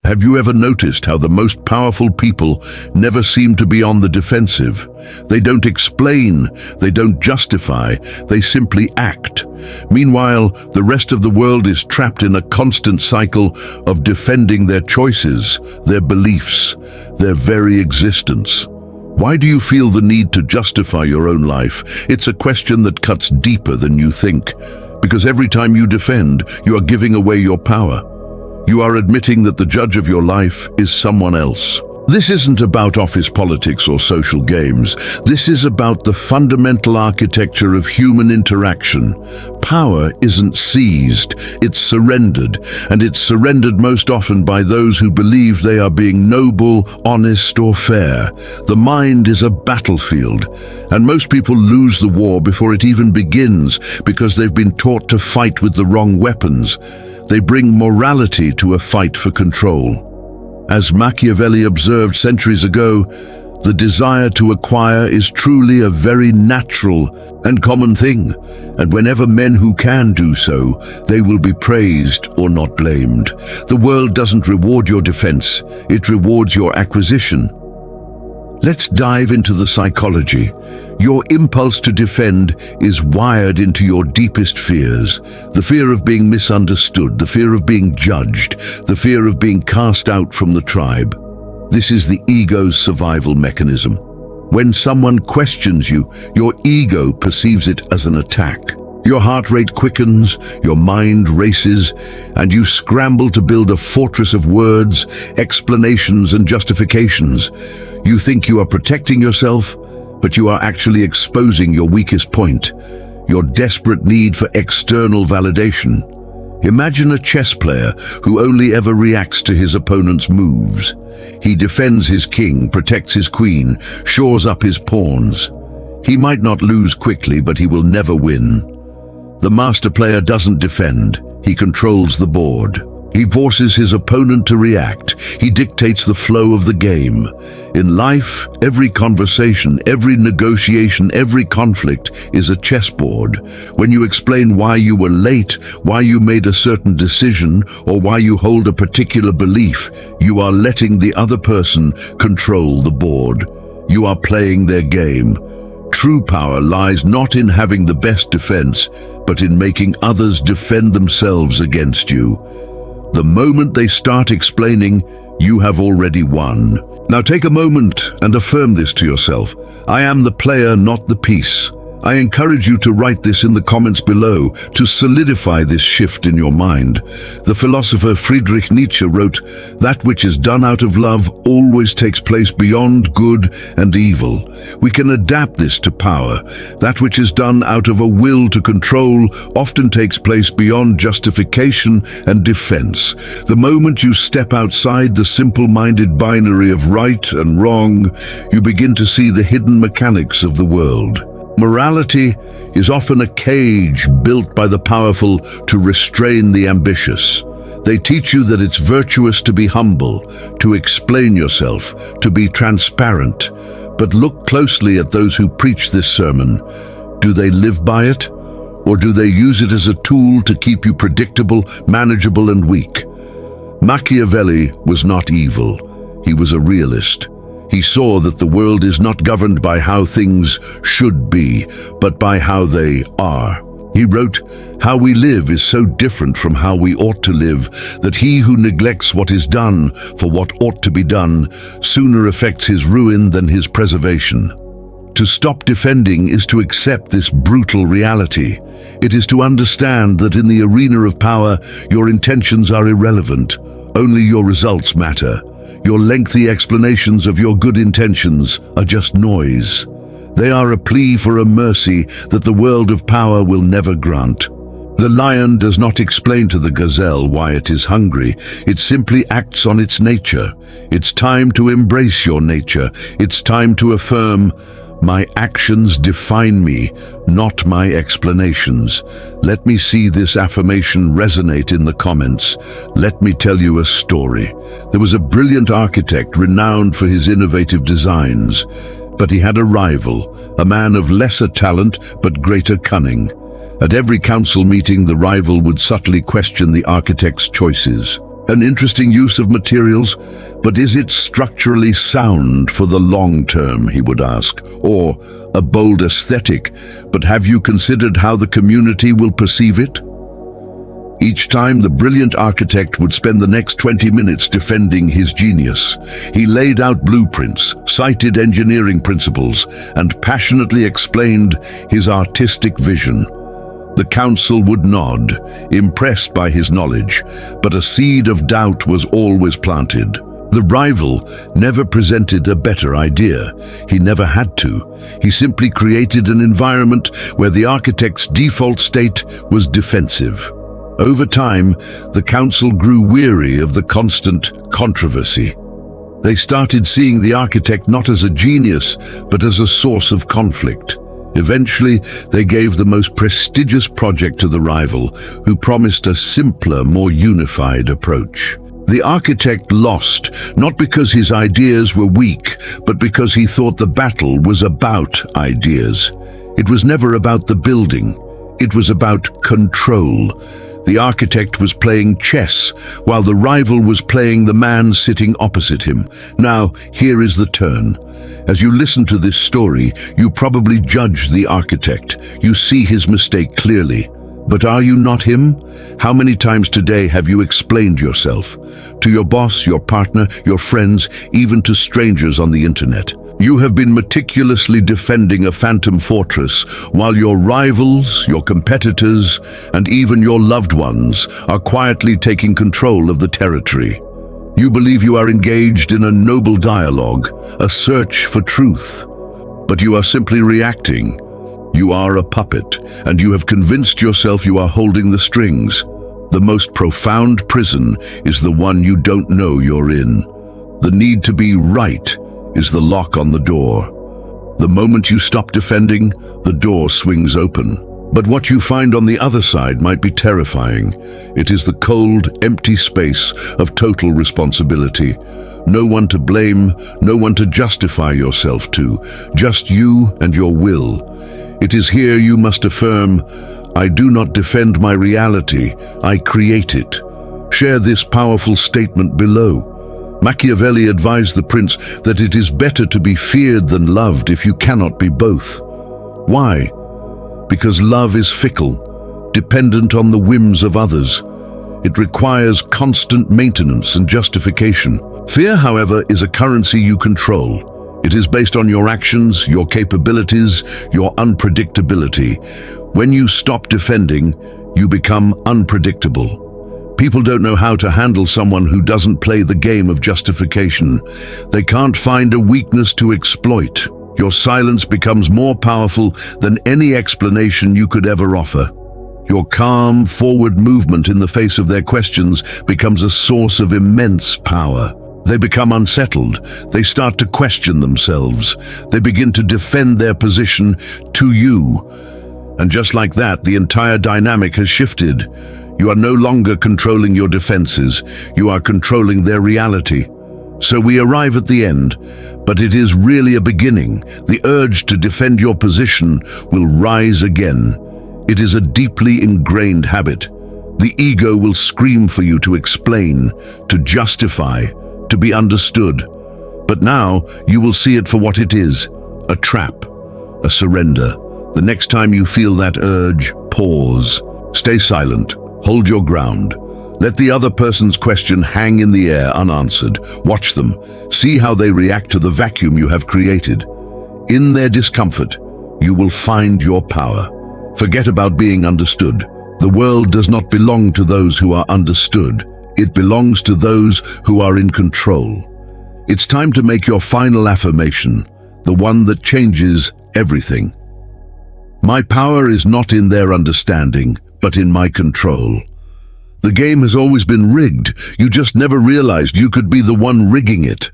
Have you ever noticed how the most powerful people never seem to be on the defensive? They don't explain, they don't justify, they simply act. Meanwhile, the rest of the world is trapped in a constant cycle of defending their choices, their beliefs, their very existence. Why do you feel the need to justify your own life? It's a question that cuts deeper than you think. Because every time you defend, you are giving away your power. You are admitting that the judge of your life is someone else. This isn't about office politics or social games. This is about the fundamental architecture of human interaction. Power isn't seized, it's surrendered, and it's surrendered most often by those who believe they are being noble, honest, or fair. The mind is a battlefield, and most people lose the war before it even begins because they've been taught to fight with the wrong weapons. They bring morality to a fight for control. As Machiavelli observed centuries ago, the desire to acquire is truly a very natural and common thing, and whenever men who can do so, they will be praised or not blamed. The world doesn't reward your defense, it rewards your acquisition. Let's dive into the psychology. Your impulse to defend is wired into your deepest fears. The fear of being misunderstood, the fear of being judged, the fear of being cast out from the tribe. This is the ego's survival mechanism. When someone questions you, your ego perceives it as an attack. Your heart rate quickens, your mind races, and you scramble to build a fortress of words, explanations, and justifications. You think you are protecting yourself, but you are actually exposing your weakest point, your desperate need for external validation. Imagine a chess player who only ever reacts to his opponent's moves. He defends his king, protects his queen, shores up his pawns. He might not lose quickly, but he will never win. The master player doesn't defend, he controls the board. He forces his opponent to react. He dictates the flow of the game. In life, every conversation, every negotiation, every conflict is a chessboard. When you explain why you were late, why you made a certain decision, or why you hold a particular belief, you are letting the other person control the board. You are playing their game. True power lies not in having the best defense, but in making others defend themselves against you. The moment they start explaining, you have already won. Now take a moment and affirm this to yourself. I am the player, not the piece. I encourage you to write this in the comments below to solidify this shift in your mind. The philosopher Friedrich Nietzsche wrote, "That which is done out of love always takes place beyond good and evil." We can adapt this to power. That which is done out of a will to control often takes place beyond justification and defense. The moment you step outside the simple-minded binary of right and wrong, you begin to see the hidden mechanics of the world. Morality is often a cage built by the powerful to restrain the ambitious. They teach you that it's virtuous to be humble, to explain yourself, to be transparent. But look closely at those who preach this sermon. Do they live by it? Or do they use it as a tool to keep you predictable, manageable, and weak? Machiavelli was not evil. He was a realist. He saw that the world is not governed by how things should be, but by how they are. He wrote, "How we live is so different from how we ought to live, that he who neglects what is done for what ought to be done sooner affects his ruin than his preservation." To stop defending is to accept this brutal reality. It is to understand that in the arena of power, your intentions are irrelevant. Only your results matter. Your lengthy explanations of your good intentions are just noise. They are a plea for a mercy that the world of power will never grant. The lion does not explain to the gazelle why it is hungry. It simply acts on its nature. It's time to embrace your nature. It's time to affirm, "My actions define me, not my explanations." Let me see this affirmation resonate in the comments. Let me tell you a story. There was a brilliant architect renowned for his innovative designs, but he had a rival, a man of lesser talent but greater cunning. At every council meeting, the rival would subtly question the architect's choices. An interesting use of materials, but is it structurally sound for the long term, he would ask? Or a bold aesthetic, but have you considered how the community will perceive it? Each time the brilliant architect would spend the next 20 minutes defending his genius. He laid out blueprints, cited engineering principles, and passionately explained his artistic vision. The council would nod, impressed by his knowledge, but a seed of doubt was always planted. The rival never presented a better idea. He never had to. He simply created an environment where the architect's default state was defensive. Over time, the council grew weary of the constant controversy. They started seeing the architect not as a genius, but as a source of conflict. Eventually, they gave the most prestigious project to the rival, who promised a simpler, more unified approach. The architect lost, not because his ideas were weak, but because he thought the battle was about ideas. It was never about the building. It was about control. The architect was playing chess, while the rival was playing the man sitting opposite him. Now, here is the turn. As you listen to this story, you probably judge the architect. You see his mistake clearly. But are you not him? How many times today have you explained yourself? To your boss, your partner, your friends, even to strangers on the internet. You have been meticulously defending a phantom fortress, while your rivals, your competitors, and even your loved ones are quietly taking control of the territory. You believe you are engaged in a noble dialogue, a search for truth. But you are simply reacting. You are a puppet, and you have convinced yourself you are holding the strings. The most profound prison is the one you don't know you're in. The need to be right is the lock on the door. The moment you stop defending, the door swings open. But what you find on the other side might be terrifying. It is the cold, empty space of total responsibility. No one to blame, no one to justify yourself to, just you and your will. It is here you must affirm, I do not defend my reality, I create it. Share this powerful statement below. Machiavelli advised the prince that it is better to be feared than loved if you cannot be both. Why? Because love is fickle, dependent on the whims of others. It requires constant maintenance and justification. Fear, however, is a currency you control. It is based on your actions, your capabilities, your unpredictability. When you stop defending, you become unpredictable. People don't know how to handle someone who doesn't play the game of justification. They can't find a weakness to exploit. Your silence becomes more powerful than any explanation you could ever offer. Your calm, forward movement in the face of their questions becomes a source of immense power. They become unsettled. They start to question themselves. They begin to defend their position to you. And just like that, the entire dynamic has shifted. You are no longer controlling your defenses. You are controlling their reality. So we arrive at the end, but it is really a beginning. The urge to defend your position will rise again. It is a deeply ingrained habit. The ego will scream for you to explain, to justify, to be understood. But now you will see it for what it is, a trap, a surrender. The next time you feel that urge, pause. Stay silent. Hold your ground. Let the other person's question hang in the air unanswered. Watch them. See how they react to the vacuum you have created. In their discomfort, you will find your power. Forget about being understood. The world does not belong to those who are understood. It belongs to those who are in control. It's time to make your final affirmation, the one that changes everything. My power is not in their understanding, but in my control. The game has always been rigged. You just never realized you could be the one rigging it.